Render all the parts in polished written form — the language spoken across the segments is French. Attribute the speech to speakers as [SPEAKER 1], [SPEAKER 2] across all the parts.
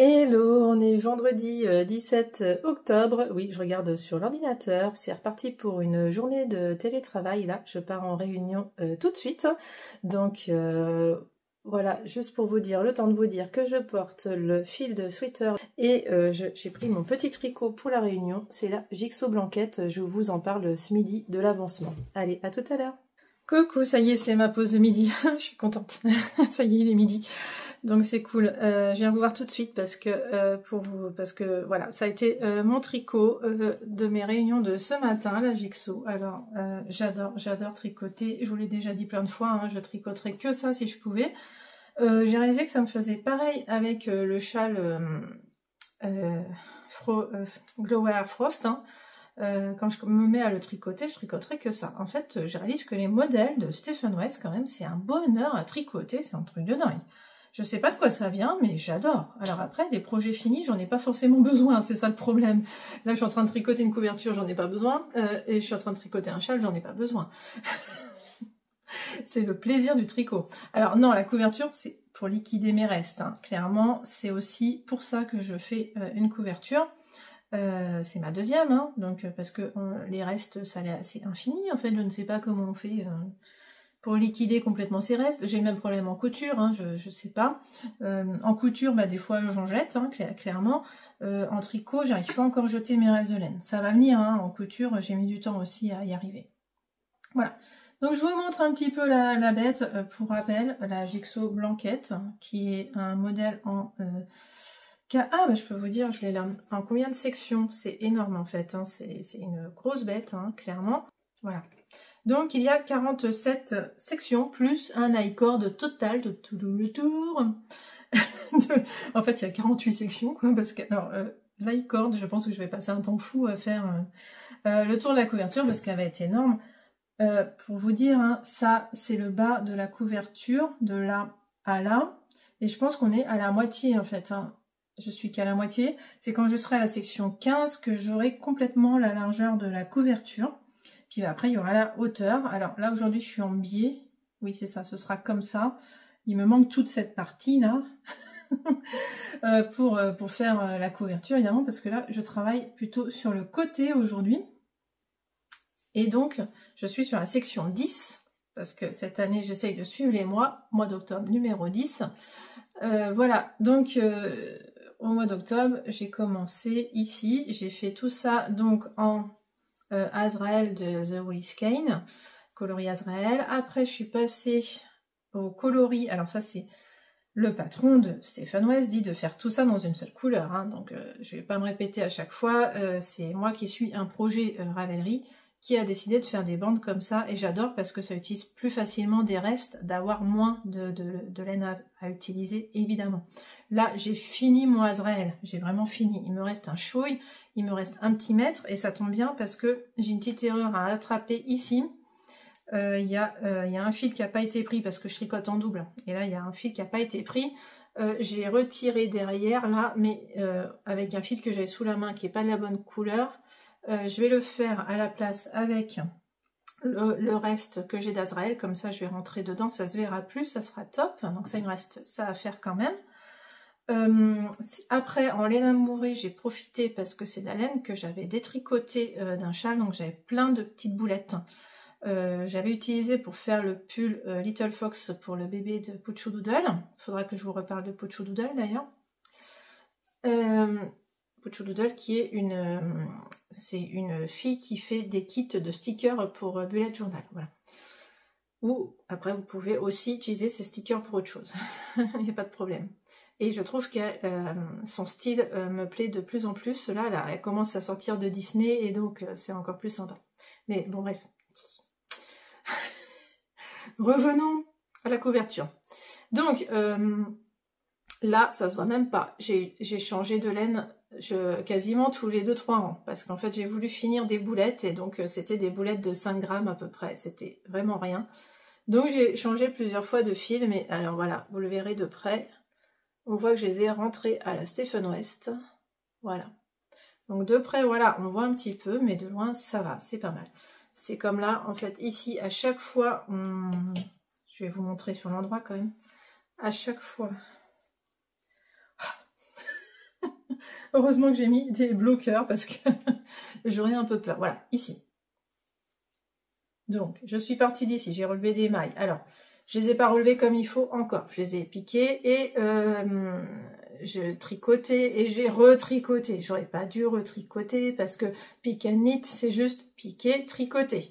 [SPEAKER 1] Hello, on est vendredi 17 octobre. Oui, je regarde sur l'ordinateur. C'est reparti pour une journée de télétravail. Là, je pars en réunion tout de suite. Donc voilà, juste pour vous dire, le temps de vous dire que je porte le fil de sweater et j'ai pris mon petit tricot pour la réunion. C'est la Jigsaw Blanquette. Je vous en parle ce midi de l'avancement. Allez, à tout à l'heure. Coucou, ça y est, c'est ma pause de midi. Je suis contente. Ça y est, il est midi. Donc c'est cool. Je viens vous voir tout de suite parce que voilà, ça a été mon tricot de mes réunions de ce matin, la Jigsaw. Alors j'adore tricoter. Je vous l'ai déjà dit plein de fois, hein, je tricoterais que ça si je pouvais. J'ai réalisé que ça me faisait pareil avec le châle Glow Frost. Hein. Quand je me mets à le tricoter, je tricoterai que ça. En fait, je réalise que les modèles de Stephen West, quand même, c'est un bonheur à tricoter, c'est un truc de dingue. Je sais pas de quoi ça vient, mais j'adore. Alors après, les projets finis, j'en ai pas forcément besoin, c'est ça le problème. Là, je suis en train de tricoter une couverture, j'en ai pas besoin, et je suis en train de tricoter un châle, j'en ai pas besoin. C'est le plaisir du tricot. Alors non, la couverture, c'est pour liquider mes restes. Hein. Clairement, c'est aussi pour ça que je fais une couverture. C'est ma deuxième, hein, donc parce que les restes, c'est infini, en fait, je ne sais pas comment on fait pour liquider complètement ces restes. J'ai le même problème en couture, hein, je sais pas. En couture, bah, des fois j'en jette, hein, clairement. En tricot, j'arrive pas encore à jeter mes restes de laine. Ça va venir, hein, en couture, j'ai mis du temps aussi à y arriver. Voilà. Donc je vous montre un petit peu la bête, pour rappel, la Jigsaw Blanquette, qui est un modèle en... Ah, bah, je peux vous dire, je l'ai là. En combien de sections? C'est énorme en fait, hein. C'est une grosse bête, hein, clairement. Voilà. Donc il y a 47 sections, plus un I-cord total de tout le tour. En fait, il y a 48 sections, quoi, parce que, alors, l'i-cord, je pense que je vais passer un temps fou à faire le tour de la couverture, parce qu'elle va être énorme. Pour vous dire, hein, ça, c'est le bas de la couverture, de là à là. Et je pense qu'on est à la moitié, en fait, hein. Je suis qu'à la moitié, c'est quand je serai à la section 15 que j'aurai complètement la largeur de la couverture. Puis après, il y aura la hauteur. Alors là, aujourd'hui, je suis en biais. Oui, c'est ça, ce sera comme ça. Il me manque toute cette partie-là pour faire la couverture, évidemment, parce que là, je travaille plutôt sur le côté aujourd'hui. Et donc, je suis sur la section 10, parce que cette année, j'essaye de suivre les mois d'octobre, numéro 10. Voilà, donc... au mois d'octobre, j'ai commencé ici, j'ai fait tout ça donc en Azrael de The Woolly Skein, coloris Azrael. Après, je suis passée au coloris, alors ça c'est le patron de Stephen West, dit de faire tout ça dans une seule couleur, hein, donc je vais pas me répéter à chaque fois, c'est moi qui suis un projet Ravelry, qui a décidé de faire des bandes comme ça, et j'adore parce que ça utilise plus facilement des restes, d'avoir moins de laine à utiliser, évidemment. Là, j'ai fini mon Azrael, j'ai vraiment fini. Il me reste un chouille, il me reste un petit mètre, et ça tombe bien parce que j'ai une petite erreur à attraper ici. Il y a un fil qui n'a pas été pris parce que je tricote en double, et là, il y a un fil qui n'a pas été pris. J'ai retiré derrière, là, mais avec un fil que j'avais sous la main qui n'est pas de la bonne couleur. Je vais le faire à la place avec le reste que j'ai d'Azrael, comme ça je vais rentrer dedans, ça se verra plus, ça sera top, donc ça il me reste ça à faire quand même. Après en laine amourée j'ai profité parce que c'est de la laine que j'avais détricotée d'un châle, donc j'avais plein de petites boulettes. J'avais utilisé pour faire le pull Little Fox pour le bébé de Puchu Doodle, il faudra que je vous reparle de Puchu Doodle d'ailleurs. Puchu Doodle qui est c'est une fille qui fait des kits de stickers pour bullet journal, voilà. Ou après vous pouvez aussi utiliser ces stickers pour autre chose, il n'y a pas de problème. Et je trouve que son style me plaît de plus en plus, là elle commence à sortir de Disney et donc c'est encore plus sympa. Mais bon bref. Revenons à la couverture. Donc là ça se voit même pas, j'ai changé de laine quasiment tous les 2-3 ans, parce qu'en fait j'ai voulu finir des boulettes, et donc c'était des boulettes de 5 grammes à peu près, c'était vraiment rien. Donc j'ai changé plusieurs fois de fil, mais alors voilà, vous le verrez de près, on voit que je les ai rentrés à la Stephen West, voilà. Donc de près, voilà, on voit un petit peu, mais de loin, ça va, c'est pas mal. C'est comme là, en fait, ici, à chaque fois, je vais vous montrer sur l'endroit quand même, à chaque fois... Heureusement que j'ai mis des bloqueurs parce que j'aurais un peu peur. Voilà, ici. Donc, je suis partie d'ici, j'ai relevé des mailles. Alors, je les ai pas relevées comme il faut encore. Je les ai piquées et je tricotais et j'ai retricoté. J'aurais pas dû retricoter parce que pick and knit, c'est juste piquer, tricoter.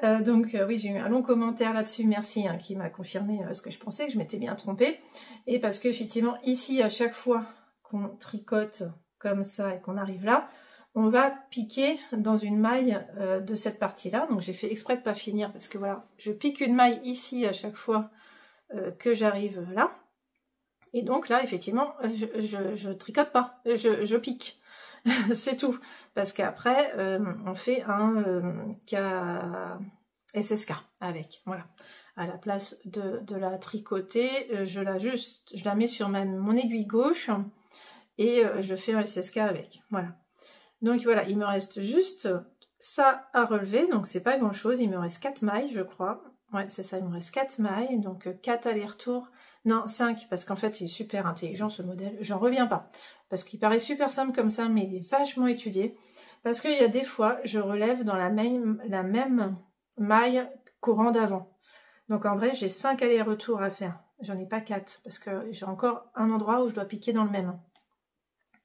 [SPEAKER 1] Oui, j'ai eu un long commentaire là-dessus, merci, hein, qui m'a confirmé ce que je pensais, que je m'étais bien trompée. Et parce qu'effectivement, ici, à chaque fois qu'on tricote comme ça et qu'on arrive là, on va piquer dans une maille de cette partie-là. Donc j'ai fait exprès de pas finir parce que voilà, je pique une maille ici à chaque fois que j'arrive là. Et donc là, effectivement, je tricote pas, je pique. C'est tout. Parce qu'après, on fait un SSK avec. Voilà. À la place de la tricoter, je la mets sur mon aiguille gauche et je fais un SSK avec. Voilà. Donc voilà, il me reste juste ça à relever, donc c'est pas grand chose, il me reste 4 mailles je crois, ouais c'est ça, il me reste 4 mailles, donc 4 allers-retours, non 5, parce qu'en fait c'est super intelligent ce modèle, j'en reviens pas, parce qu'il paraît super simple comme ça, mais il est vachement étudié, parce qu'il y a des fois, je relève dans la même maille qu'au rang d'avant, donc en vrai j'ai 5 allers-retours à faire, j'en ai pas 4, parce que j'ai encore un endroit où je dois piquer dans le même.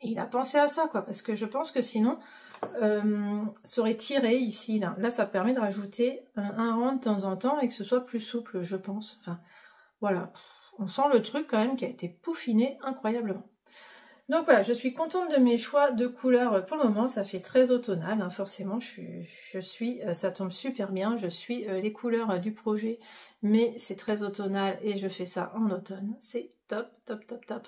[SPEAKER 1] Et il a pensé à ça, quoi, parce que je pense que sinon, ça aurait tiré ici, là. Là, ça permet de rajouter un rang de temps en temps et que ce soit plus souple, je pense. Enfin, voilà. On sent le truc quand même qui a été peaufiné incroyablement. Donc voilà, je suis contente de mes choix de couleurs pour le moment. Ça fait très automnal, hein, forcément. Ça tombe super bien. Je suis les couleurs du projet, mais c'est très automnal et je fais ça en automne. C'est top, top, top, top.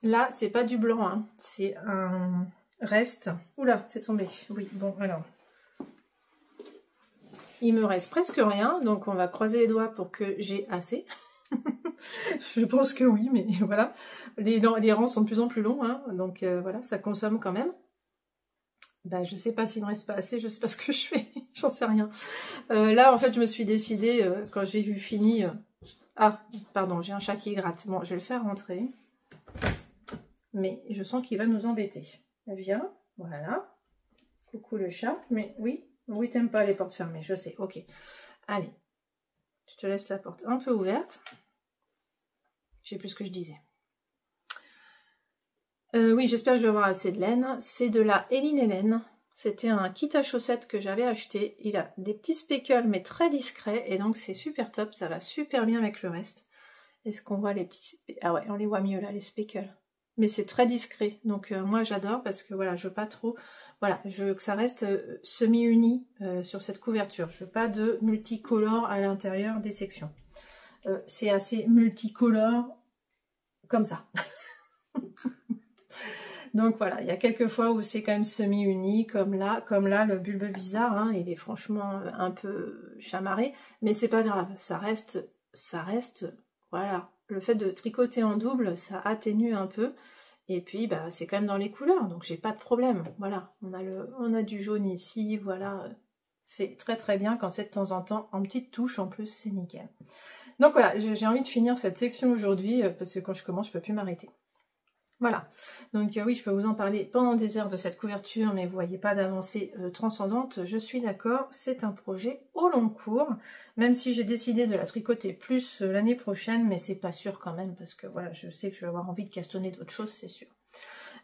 [SPEAKER 1] Là, c'est pas du blanc, hein, c'est un reste. Oula, c'est tombé. Oui, bon, alors. Il me reste presque rien, donc on va croiser les doigts pour que j'ai assez. Je pense que oui, mais voilà. Les rangs sont de plus en plus longs, hein, donc voilà, ça consomme quand même. Bah, je sais pas s'il me reste pas assez, je sais pas ce que je fais, j'en sais rien. Là, en fait, je me suis décidée, quand j'ai vu fini... Ah, pardon, j'ai un chat qui gratte. Bon, je vais le faire rentrer. Mais je sens qu'il va nous embêter. Viens, voilà. Coucou le chat. Mais oui, t'aimes pas les portes fermées, je sais. Ok. Allez, je te laisse la porte un peu ouverte. Je sais plus ce que je disais. Oui, j'espère que je vais avoir assez de laine. C'est de la Eline Hélène. C'était un kit à chaussettes que j'avais acheté. Il a des petits speckles, mais très discrets. Et donc, c'est super top. Ça va super bien avec le reste. Est-ce qu'on voit les petits... Ah ouais, on les voit mieux là, les speckles. Mais c'est très discret. Donc, moi, j'adore parce que, voilà, je veux pas trop... Voilà, je veux que ça reste semi-uni sur cette couverture. Je veux pas de multicolore à l'intérieur des sections. C'est assez multicolore comme ça. Donc voilà, il y a quelques fois où c'est quand même semi-uni, comme là, le bulbe bizarre, hein, il est franchement un peu chamarré, mais c'est pas grave, ça reste, voilà. Le fait de tricoter en double, ça atténue un peu, et puis bah c'est quand même dans les couleurs, donc j'ai pas de problème, voilà. On a du jaune ici, voilà, c'est très très bien quand c'est de temps en temps en petite touche, en plus c'est nickel. Donc voilà, j'ai envie de finir cette section aujourd'hui, parce que quand je commence, je peux plus m'arrêter. Voilà, donc oui, je peux vous en parler pendant des heures de cette couverture, mais vous voyez pas d'avancée transcendante, je suis d'accord, c'est un projet au long cours, même si j'ai décidé de la tricoter plus l'année prochaine, mais c'est pas sûr quand même, parce que voilà, je sais que je vais avoir envie de castonner d'autres choses, c'est sûr.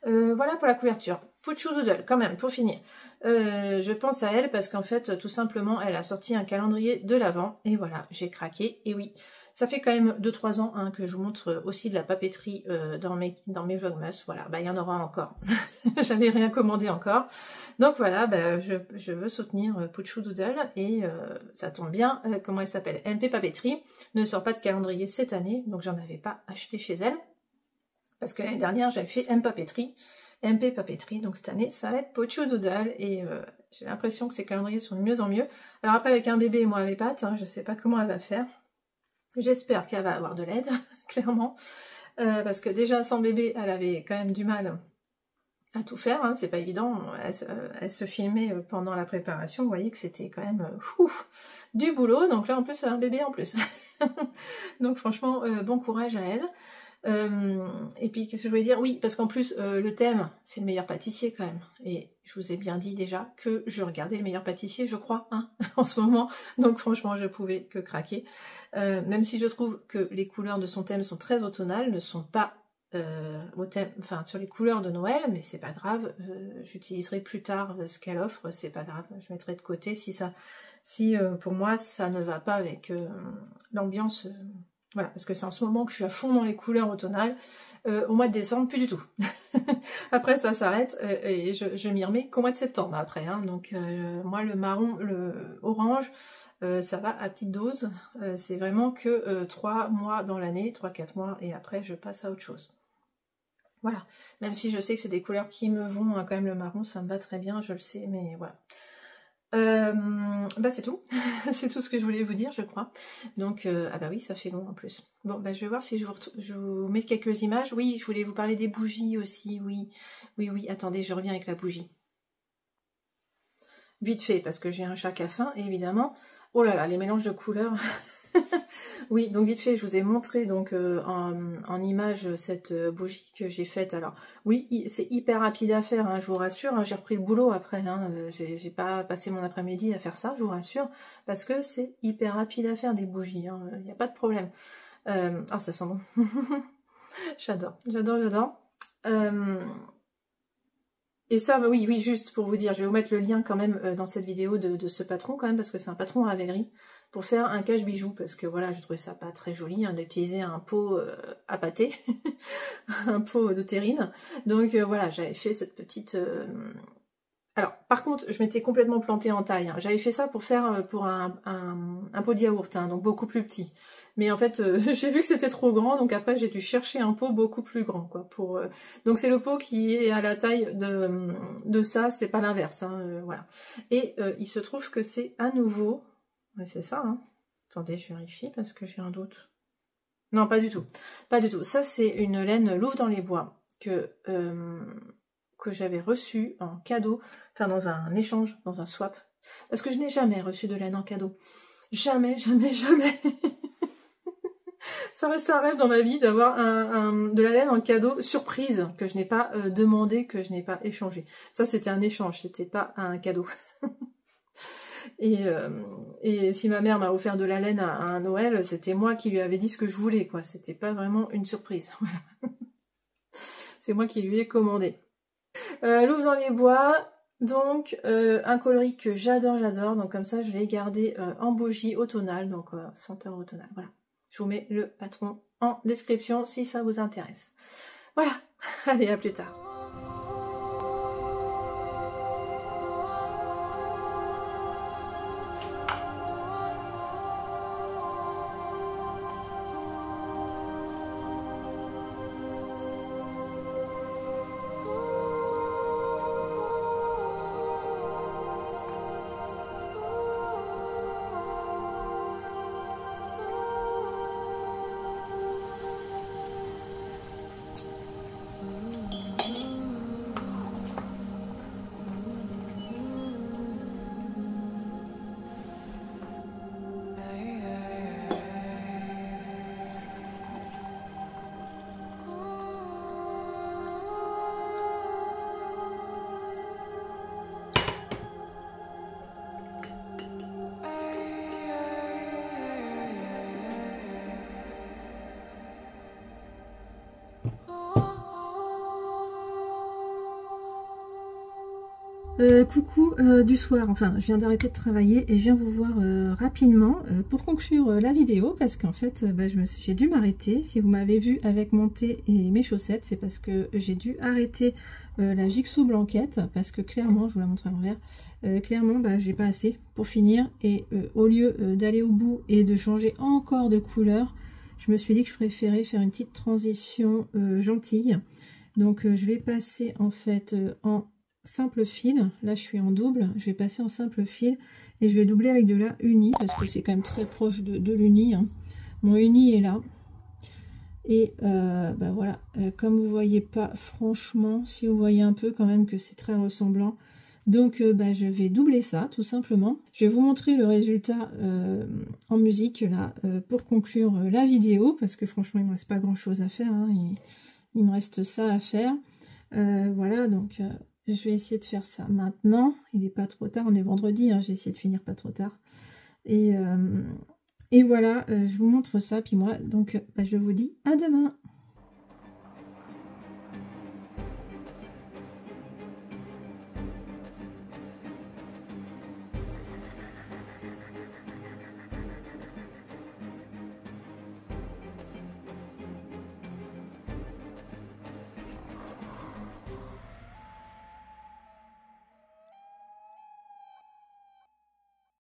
[SPEAKER 1] Voilà pour la couverture. Poochoo Doodle, quand même, pour finir. Je pense à elle parce qu'en fait, tout simplement, elle a sorti un calendrier de l'Avent, et voilà, j'ai craqué, et oui. Ça fait quand même 2-3 ans hein, que je vous montre aussi de la papeterie dans mes vlogmas. Voilà, bah il y en aura encore. J'avais rien commandé encore. Donc voilà, bah, je veux soutenir Poochoo Doodle et ça tombe bien, comment elle s'appelle, MP Papeterie ne sort pas de calendrier cette année, donc j'en avais pas acheté chez elle. Parce que l'année dernière, j'avais fait MP Papeterie, donc cette année, ça va être Poochoo Doodle et j'ai l'impression que ces calendriers sont de mieux en mieux. Alors après, avec un bébé et moi à mes pattes, hein, je sais pas comment elle va faire. J'espère qu'elle va avoir de l'aide, clairement, parce que déjà sans bébé, elle avait quand même du mal à tout faire, hein, c'est pas évident, elle se filmait pendant la préparation, vous voyez que c'était quand même du boulot, donc là en plus elle a un bébé en plus. Donc franchement, bon courage à elle. Et puis qu'est-ce que je voulais dire? Oui, parce qu'en plus le thème c'est le meilleur pâtissier quand même. Et je vous ai bien dit déjà que je regardais le meilleur pâtissier, je crois, hein, en ce moment. Donc franchement je pouvais que craquer. Même si je trouve que les couleurs de son thème sont très automnales, ne sont pas au thème, enfin sur les couleurs de Noël, mais c'est pas grave. J'utiliserai plus tard ce qu'elle offre, c'est pas grave. Je mettrai de côté si pour moi ça ne va pas avec l'ambiance. Voilà, parce que c'est en ce moment que je suis à fond dans les couleurs automnales. Au mois de décembre, plus du tout. Après, ça s'arrête et je m'y remets qu'au mois de septembre après. Hein. Donc, moi, le marron, le orange, ça va à petite dose. C'est vraiment que 3 mois dans l'année, 3-4 mois, et après, je passe à autre chose. Voilà. Même si je sais que c'est des couleurs qui me vont, hein, quand même, le marron, ça me va très bien, je le sais, mais voilà. Bah c'est tout, c'est tout ce que je voulais vous dire je crois. Donc ah bah oui ça fait long en plus. Bon bah je vais voir si je vous mets quelques images. Oui je voulais vous parler des bougies aussi, oui, attendez je reviens avec la bougie. Vite fait parce que j'ai un chat à faim évidemment. Oh là là les mélanges de couleurs. Oui, donc vite fait, je vous ai montré donc en image cette bougie que j'ai faite. Alors oui, c'est hyper rapide à faire, hein, je vous rassure. Hein, j'ai repris le boulot après, hein, j'ai pas passé mon après-midi à faire ça, je vous rassure, parce que c'est hyper rapide à faire des bougies, il n'y a pas de problème. Ah, ça sent bon. J'adore. Et ça, bah oui, juste pour vous dire, je vais vous mettre le lien quand même dans cette vidéo de ce patron quand même, parce que c'est un patron à Ravelry, pour faire un cache-bijou, parce que voilà, je trouvais ça pas très joli, hein, d'utiliser un pot à pâté, un pot de terrine. Donc voilà, j'avais fait cette petite... Alors, par contre, je m'étais complètement plantée en taille. Hein. J'avais fait ça pour faire pour un pot de yaourt, hein, donc beaucoup plus petit. Mais en fait, j'ai vu que c'était trop grand, donc après j'ai dû chercher un pot beaucoup plus grand, quoi. Donc c'est le pot qui est à la taille de ça, c'est pas l'inverse, hein, voilà. Et il se trouve que c'est à nouveau, ouais, c'est ça. Hein. Attendez, je vérifie parce que j'ai un doute. Non, pas du tout, pas du tout. Ça c'est une laine Louvre dans les bois que j'avais reçue en cadeau, enfin dans un échange, dans un swap, parce que je n'ai jamais reçu de laine en cadeau. Jamais. Ça reste un rêve dans ma vie d'avoir de la laine en cadeau surprise, que je n'ai pas demandé, que je n'ai pas échangé. Ça c'était un échange, c'était pas un cadeau. Et si ma mère m'a offert de la laine à un Noël, c'était moi qui lui avais dit ce que je voulais, quoi. C'était pas vraiment une surprise. C'est moi qui lui ai commandé. Louvre dans les bois, donc un coloris que j'adore, donc comme ça je l'ai gardé en bougie automnale, donc senteur automnale, voilà. Je vous mets le patron en description si ça vous intéresse. Voilà, allez à plus tard. Coucou du soir, enfin je viens d'arrêter de travailler et je viens vous voir rapidement pour conclure la vidéo parce qu'en fait j'ai dû m'arrêter. Si vous m'avez vu avec mon thé et mes chaussettes, c'est parce que j'ai dû arrêter la Jigsaw blanquette parce que clairement, je vous la montre à l'envers, clairement j'ai pas assez pour finir et au lieu d'aller au bout et de changer encore de couleur, je me suis dit que je préférais faire une petite transition gentille. Donc je vais passer en fait en simple fil, là je suis en double, je vais passer en simple fil et je vais doubler avec de la uni parce que c'est quand même très proche de l'uni, hein. Mon uni est là et voilà, comme vous voyez pas, franchement si vous voyez un peu quand même que c'est très ressemblant, Donc je vais doubler ça tout simplement. Je vais vous montrer le résultat en musique là pour conclure la vidéo, parce que franchement il me reste pas grand chose à faire, hein. Il me reste ça à faire. Voilà, donc je vais essayer de faire ça maintenant. Il n'est pas trop tard, on est vendredi, hein, j'ai essayé de finir pas trop tard. Et voilà, je vous montre ça, puis moi, donc je vous dis à demain.